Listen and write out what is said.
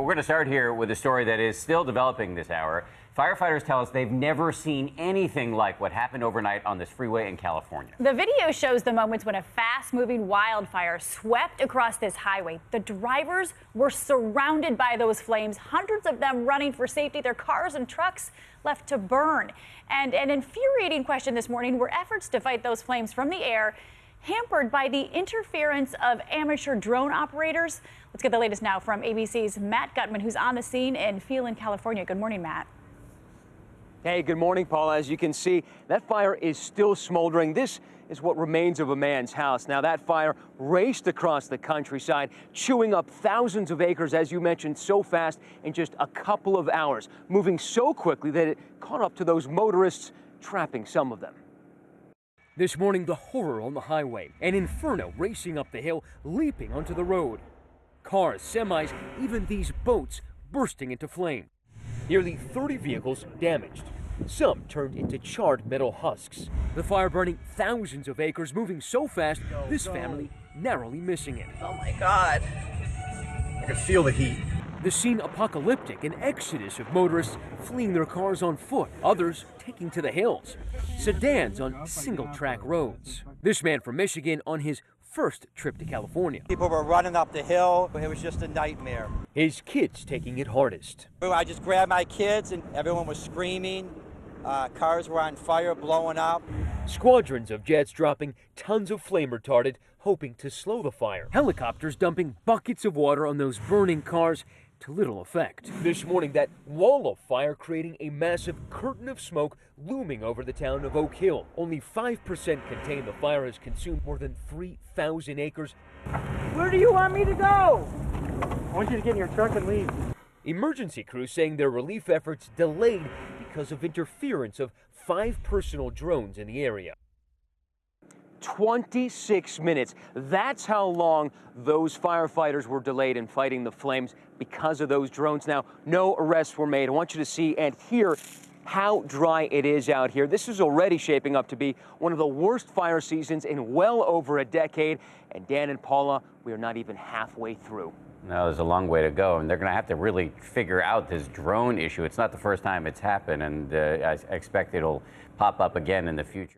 We're going to start here with a story that is still developing this hour. Firefighters tell us they've never seen anything like what happened overnight on this freeway in California. The video shows the moments when a fast-moving wildfire swept across this highway. The drivers were surrounded by those flames, hundreds of them running for safety, their cars and trucks left to burn. And an infuriating question this morning were efforts to fight those flames from the air hampered by the interference of amateur drone operators. Let's get the latest now from ABC's Matt Gutman, who's on the scene in Phelan, California. Good morning, Matt. Hey, good morning, Paula. As you can see, that fire is still smoldering. This is what remains of a man's house. Now, that fire raced across the countryside, chewing up thousands of acres, as you mentioned, so fast in just a couple of hours, moving so quickly that it caught up to those motorists, trapping some of them. This morning, the horror on the highway, an inferno racing up the hill, leaping onto the road. Cars, semis, even these boats bursting into flame. Nearly 30 vehicles damaged. Some turned into charred metal husks. The fire burning thousands of acres, moving so fast, this family narrowly missing it. Oh my God. I can feel the heat. The scene apocalyptic, an exodus of motorists fleeing their cars on foot, others taking to the hills, sedans on single-track roads. This man from Michigan on his first trip to California. People were running up the hill. It was just a nightmare. His kids taking it hardest. I just grabbed my kids and everyone was screaming. Cars were on fire, blowing up. Squadrons of jets dropping tons of flame retardant, hoping to slow the fire. Helicopters dumping buckets of water on those burning cars, to little effect. This morning, that wall of fire creating a massive curtain of smoke looming over the town of Oak Hill. Only 5% contained. The fire has consumed more than 3,000 acres. Where do you want me to go? I want you to get in your truck and leave. Emergency crews saying their relief efforts delayed because of interference of 5 personal drones in the area. 26 minutes. That's how long those firefighters were delayed in fighting the flames because of those drones. Now, no arrests were made. I want you to see and hear how dry it is out here. This is already shaping up to be one of the worst fire seasons in well over a decade. And Dan and Paula, we are not even halfway through. No, there's a long way to go, and they're going to have to really figure out this drone issue. It's not the first time it's happened, and I expect it'll pop up again in the future.